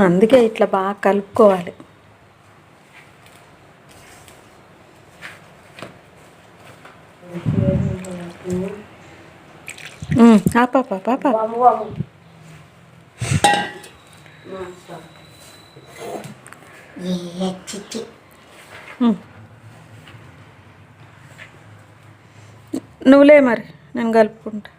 అందుకే ఇట్లా బాగా కలుపుకోవాలి. పాప నువ్వులే మరి నేను కలుపుకుంటా.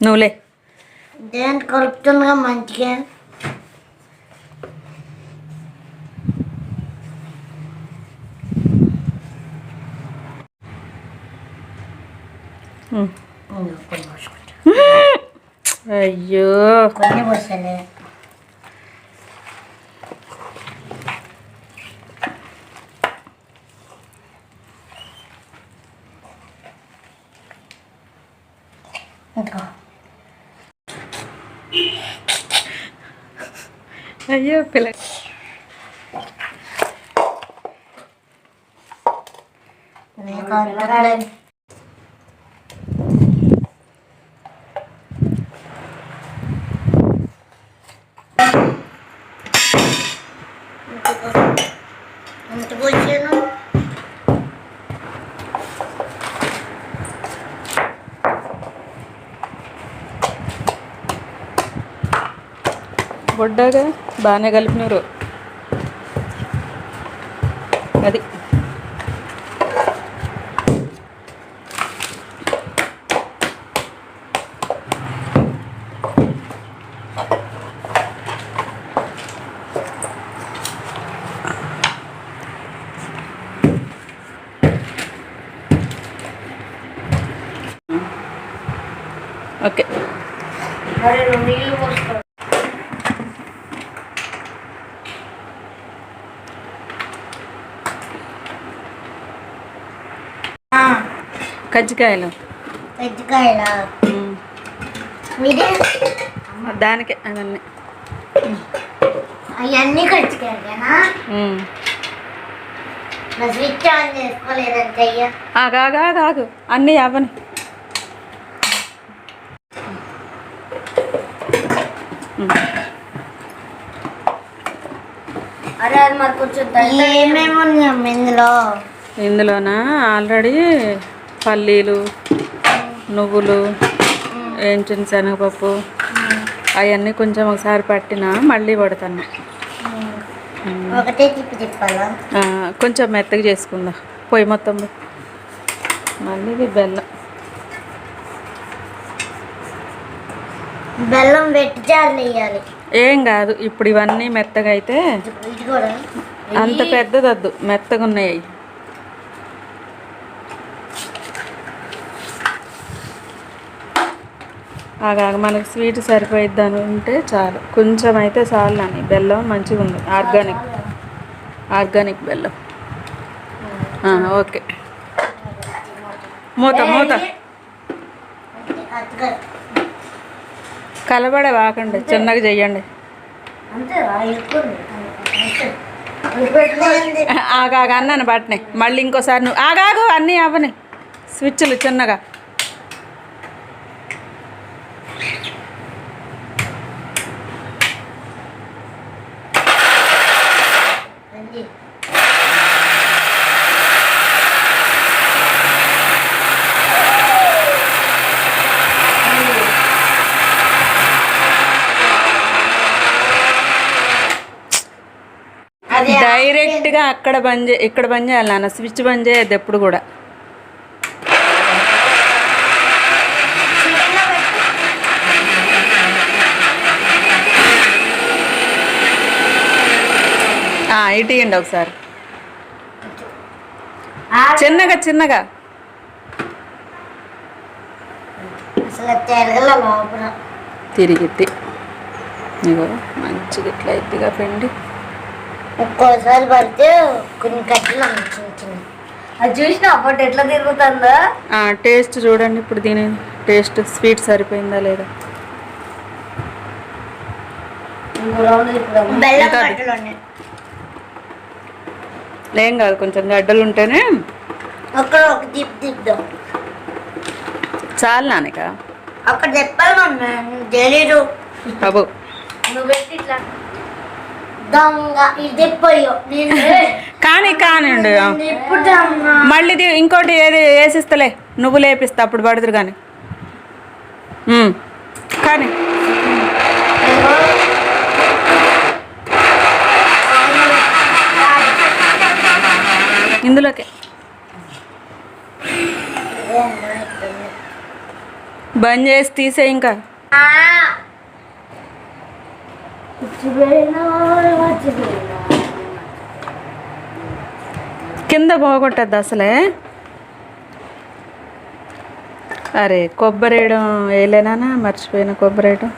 నువ్వులే దేని కలుపుతుందిగా మంచిగా. అయ్యో కొన్ని పోసలే. అయ్యో పిల్ల ఎంత పోసాను? బొడ్డాగా బాగానే కలిపినారు. అది ఓకే. నీళ్ళు పోస్తాను. కజ్జికాయలు దానికే అవన్నీ అవన్నీ కజ్జికాయలేనా? స్విచ్ ఆన్ చేసుకోలేదంటే ఆగు అన్నీ అవని. అరే అది మరి కొంచెం ఏమేమి ఉన్నాయమ్మ ఇందులోనా? ఆల్రెడీ పల్లీలు, నువ్వులు, వేయించిన శనగపప్పు అవన్నీ కొంచెం ఒకసారి పట్టినా మళ్ళీ పడతాను. ఒకటే తిప్పాలా? కొంచెం మెత్తగా చేసుకుందా పొయ్యి మొత్తం. మళ్ళీ ఇది బెల్లం పెట్టి జాలు వేయాలి. ఏం కాదు. ఇప్పుడు ఇవన్నీ మెత్తగా అయితే అంత పెద్దదద్దు, మెత్తగా ఉన్నాయి. మనకు స్వీట్ సరిపోయిద్దని ఉంటే చాలు. కొంచెం అయితే చాలు అని. బెల్లం మంచిగా ఉంది, ఆర్గానిక్ బెల్లం. ఓకే. మూత కలబడే వాకండి, చిన్నగా చెయ్యండి. అన్నాను బట్నే. మళ్ళీ ఇంకోసారి నువ్వు ఆగాగు. అన్నీ అవని స్విచ్లు చిన్నగా. డైరెక్ట్గా ఇక్కడ బంద్ చేయాలి నాన్న. స్విచ్ బంద్ చేయద్దు ఎప్పుడు కూడా. ఇటు ఇవ్వండి ఒకసారి, చిన్నగా. తిరిగిద్ది. ఇగో మంచిగా ఇట్లా ఇద్దిగా పిండి. ఒక్కోసారి పడితే కొన్ని కట్టెలు చిన్న అది చూసిన అప్పటి ఎట్లా తిరుగుతుందో. టేస్ట్ చూడండి ఇప్పుడు దీని టేస్ట్ స్వీట్ సరిపోయిందా లేదా. ఏం కాదు కొంచెం గడ్డలు ఉంటేనే ఒక తిప్పుదాం. చాలు నానిక అక్కడ చెప్పాలి మమ్మీ తెలీదు. బాబు నువ్వు పెట్టి ఇట్లా దొంగ ఇది పోయో కానివ్వండి మళ్ళీ ఇంకోటి ఏది వేసిస్తలే నువ్వు లేపిస్తా అప్పుడు పడుతురు కానీ కానీ ఇందులోకే బంద్ చేసి తీసే ఇంకా కింద పోగొట్టద్దు అసలే. అరే కొబ్బరి వేయడం వేయలేనా మర్చిపోయిన కొబ్బరి వేయడం.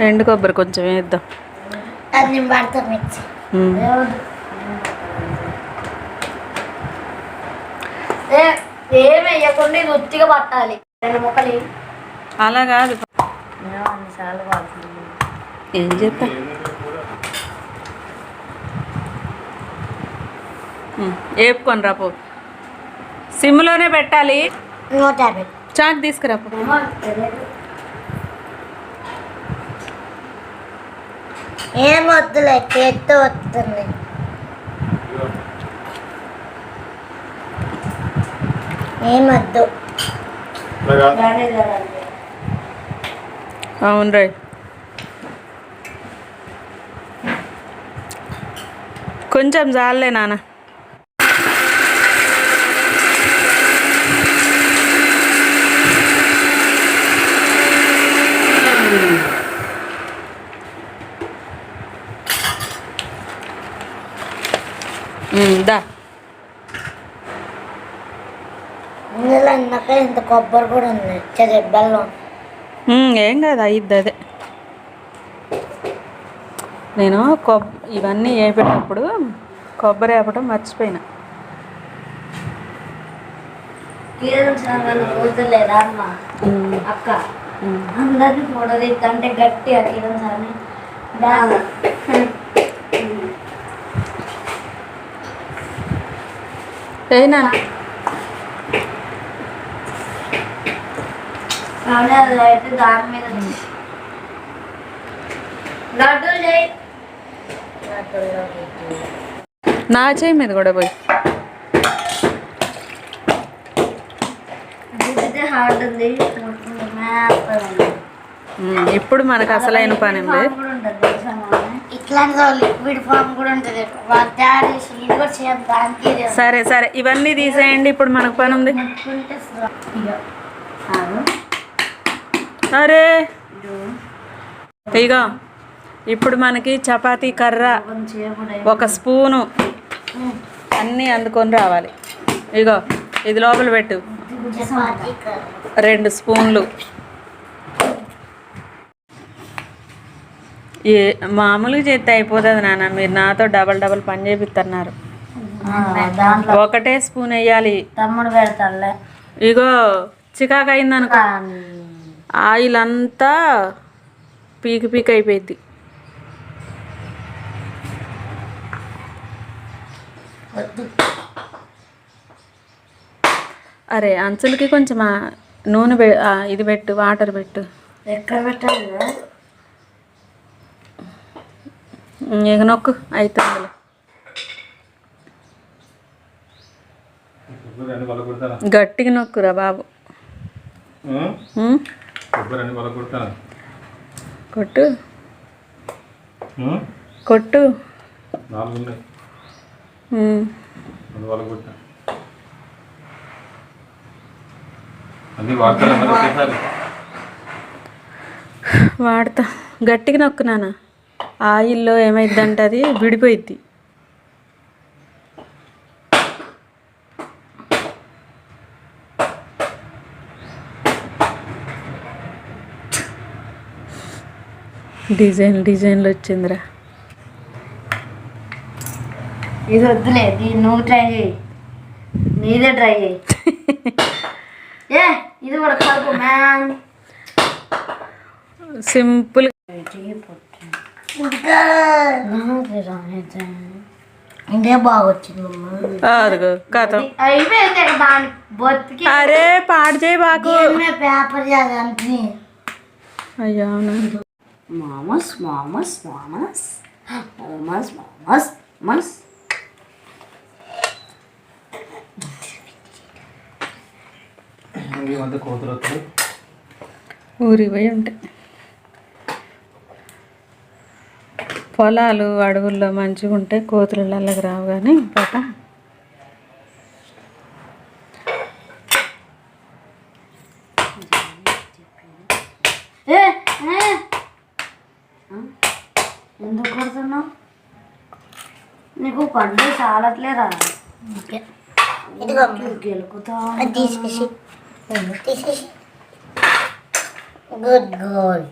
ఎండు కొబ్బరి కొంచెం వేద్దాం. ఏం వేయకుండా ఇది ఉత్తిగా పట్టాలి. 2 ముక్కలు అలా కాదు ఏం చెప్పా వేపుకొని రాపో సిమ్లోనే పెట్టాలి. 150 చాక్ తీసుకురాపో. ఏం వద్దులే చేత్తో వస్తుంది. ఏమద్దు అవును రైట్ కొంచెం చాలే నాన్న. దా ఇందులో అన్నాక ఇంత కొబ్బరి కూడా ఉంది. బెల్లం ఏం కాదు అయిద్ది అదే. నేను ఇవన్నీ వేపేటప్పుడు కొబ్బరి వేపటం మర్చిపోయినా. రోజులేదా అమ్మ అక్క అందరినీ ఫోటో తీస్తుంటే గట్టి అడిగిన ఏనా అయితే దాని మీద నా చేయి మీద కూడా పోయి హార్డ్ ఉంది. ఇప్పుడు మనకు అసలైన పని ఉంది. ఇట్లాంటి లిక్విడ్ ఫామ్ కూడా ఉంటుంది. సరే సరే ఇవన్నీ తీసేయండి ఇప్పుడు మనకు పని ఉంది. అరే ఇగో ఇప్పుడు మనకి చపాతీ కర్ర 1 స్పూను అన్నీ అందుకొని రావాలి. ఇగో ఇది లోపల పెట్టు. 2 స్పూన్లు మామూలుగా చేస్తే అయిపోతుంది నాన్న. మీరు నాతో డబల్ పని చేపిస్తున్నారు. 1 స్పూన్ వేయాలి. తమ్ముడు పెడతాడులే. ఇగో చికాకు అయిందనుకో ఆయిల్ అంతా పీక్ అయిపోయింది. అరే అంచులకి కొంచెం నూనె ఇది పెట్టు, వాటర్ పెట్టు. ఎక్కడ పెట్టాలి? ఇక నొక్కు అవుతుంది. గట్టిగా నొక్కురా బాబు. కొట్టు కొట్టు. వాడతా. గట్టిగా నొక్కు నాన్న. ఆయిల్లో ఏమైందంటే అది విడిపోయిద్ది. డిజైన్లు వచ్చిందిరా. ఇది వద్దులే, దీన్ని నువ్వు ట్రై చేయి, నీదే ట్రై చేయి. ఏ ఇది కూడా కలుపు మ్యామ్. సింపుల్. ఇదే బాగా వచ్చింది అదిగో కథ. అయిపోయింది దాని బతికి. అరే పాడు చేయి బాకు. పేపర్ చదవండి. అయ్యా అవునా. మామస్ మామస్ మామస్ మామస్ మామస్ మామస్. ఊరి పోయి ఉంటాయి. పొలాలు అడవుల్లో మంచిగా ఉంటాయి, కోతులకి రావు కానీ పాట. ఎందుకు కొడుతున్నావు? నీకు పండు చాలట్లేదా? గెలుకుతా తీసేసి good girl,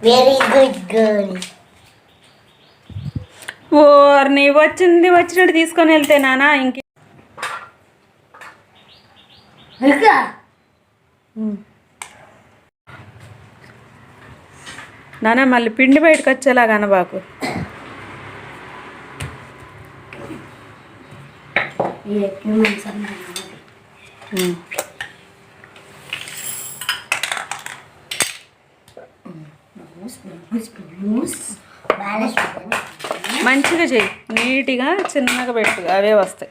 very good girl. ఓర్ని వచ్చినట్టు తీసుకొని వెళ్తే నానా ఇంక. నానా మళ్ళీ పిండి బయటకు వచ్చేలాగా అనబాకు. మంచిగా చెయ్యి, నీట్గా చిన్నగా పెట్టు, అవే వస్తాయి.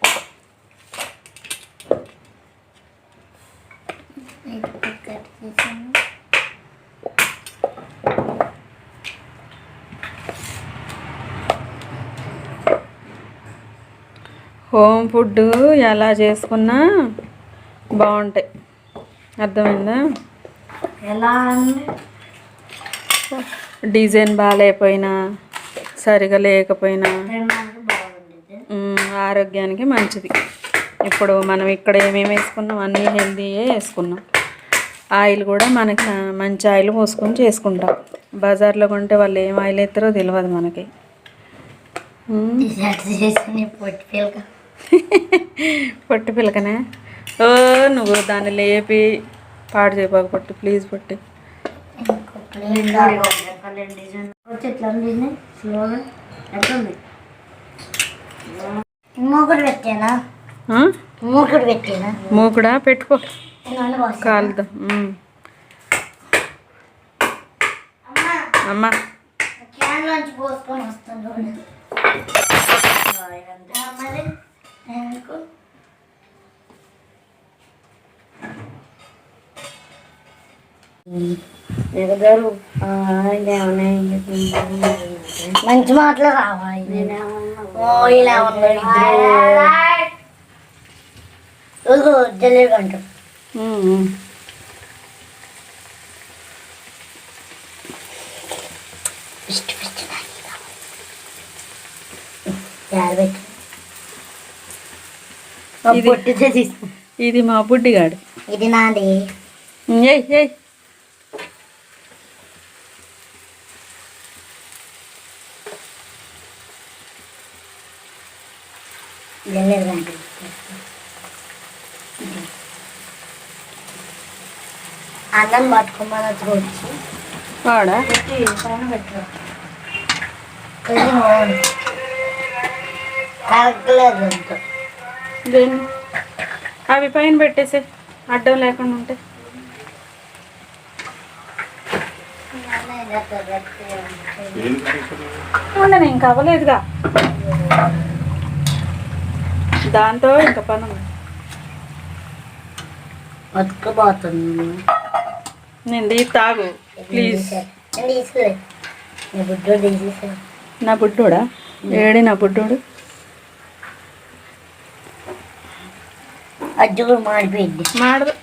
హోమ్ ఫుడ్ ఎలా చేసుకున్నా బాగుంటాయి, అర్థమైందా? ఎలా డిజైన్ బాగాలేకపోయినా సరిగా లేకపోయినా ఆరోగ్యానికి మంచిది. ఇప్పుడు మనం ఇక్కడ ఏమేమి వేసుకున్నాం, అన్నీ హెల్తీయే వేసుకున్నాం. ఆయిల్ కూడా మనకి మంచి ఆయిల్ పోసుకొని చేసుకుంటాం. బజార్లో కొంటే వాళ్ళు ఏం ఆయిల్ వేస్తారో తెలియదు మనకి. పొట్టి పిల్లకనే. ఓ నువ్వు దాన్ని లేపి పాడు చేయబాకు పొట్టి, ప్లీజ్ పొట్టి. మూకుడా పెట్టుకో, కాలుదా. అమ్మా పోసుకొని వస్తాను. మంచి మాటలు రావాలి. జల్లేగంట ఇది మా బుడ్డిగాడు. ఇది నాది. అన్నం పట్టుకోమని వచ్చి వాడా పైన పెట్టు. కరెక్ట్లేదు అంత. అవి పైన పెట్టేసే, అడ్డం లేకుండా ఉంటే. ఉండను, ఇంకా అవ్వలేదుగా, దాంతో ఇంకా పని ఉంది. బతుకపోతుంది. నేను తాగు ప్లీజ్. నా బుడ్డోడా? ఏడి నా బుడ్డోడు? అజ్జు కూడా మాడిపోయింది. మాడదు,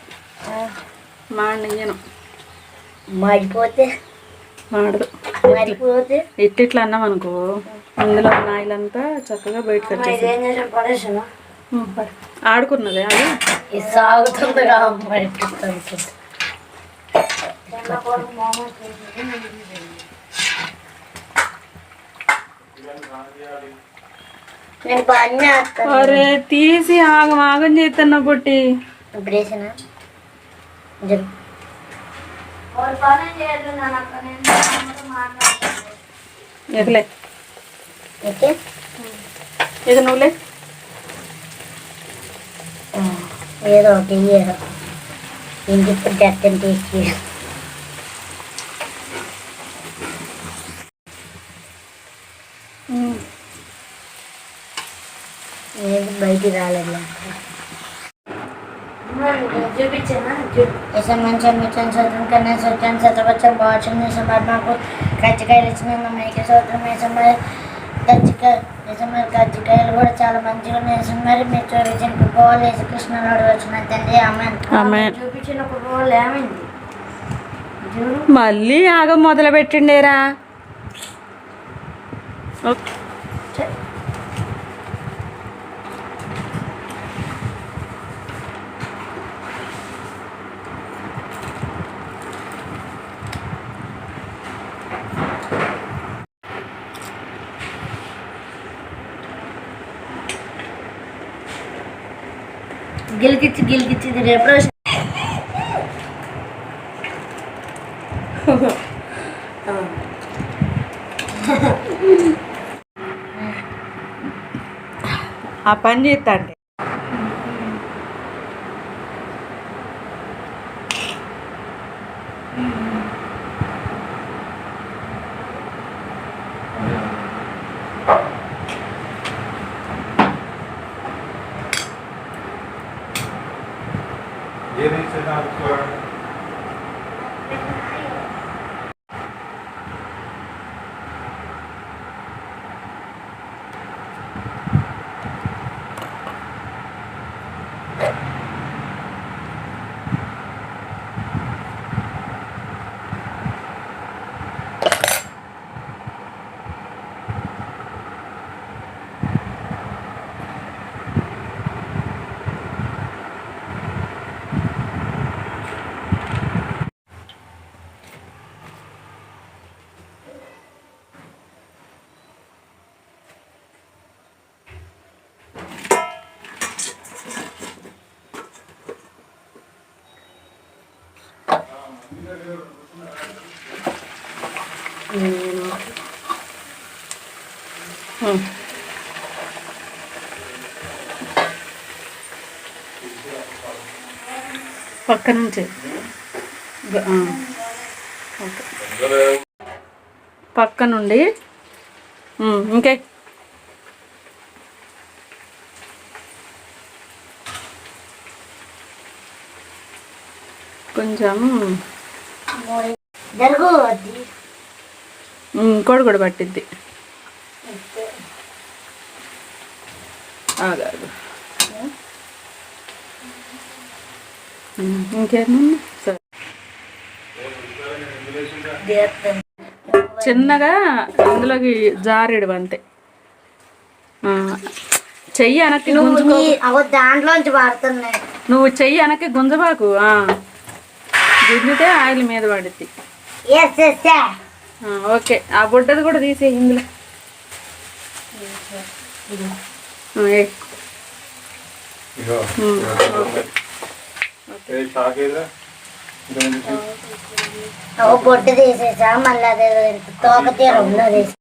మాడియను. మాడిపోతే మాడదు. మాడిపోతే ఇట్లా అన్నాం అనుకో, అందులో ఉన్న ఆయిల్ అంతా చక్కగా బయటకు వచ్చేసి ఆడుకున్నదే అది సాగుతుందిగా. నేను పని చేస్తాను. అరే తీసి ఆగం ఆగం చేస్తున్నా పొట్టి. ఇప్పుడు వేసినా ఎగలే ఇక నువ్వులే. ఏదో ఒకటి ఏదో ఇంటి ఇప్పుడు ఎక్కని తీసి బయటికి రాలేదు. చూపించాను సోదరం కన్నా సత్యాన్ని సత్రపచ్చం బాగుంది సమర్మకు కజ్జికాయలు ఇచ్చిన మేక సోదరం వేసాం. మరి కజ్జికాయలు కూడా చాలా మంచిగా ఉన్నాయి. మరి మీరు చూపించిన పువ్వులు వేసి కృష్ణుడు వచ్చిన తండ్రి అమ్మాయి చూపించిన పువ్వులు ఏమైంది మళ్ళీ ఆగం మొదలు పెట్టిండేరా. గిలికిచ్చి రేపు ఆ పని చేస్తా అంటే పక్క నుంచి పక్క నుండి ఇంకే కొంచెం ఇంకోటి కూడా పట్టిద్ది. ఆగాదు ఇంకేమన్నా సరే చిన్నగా అందులోకి జారేడు అంతే. చెయ్యి వెనక్కి దాంట్లోంచి వాడుతున్నాయి. నువ్వు చెయ్యి వెనక్కి గుంజబాకు. గుంజితే ఆయిల్ మీద పడుద్ది. ఓకే ఆ బుడ్డది కూడా తీసే ఇందులో బొట్టు తీసేసా. మళ్ళీ అదే తోక తీరంలో తీసా.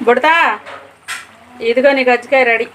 బుడతా ఇదిగో నీ గజ్జికాయ రెడీ.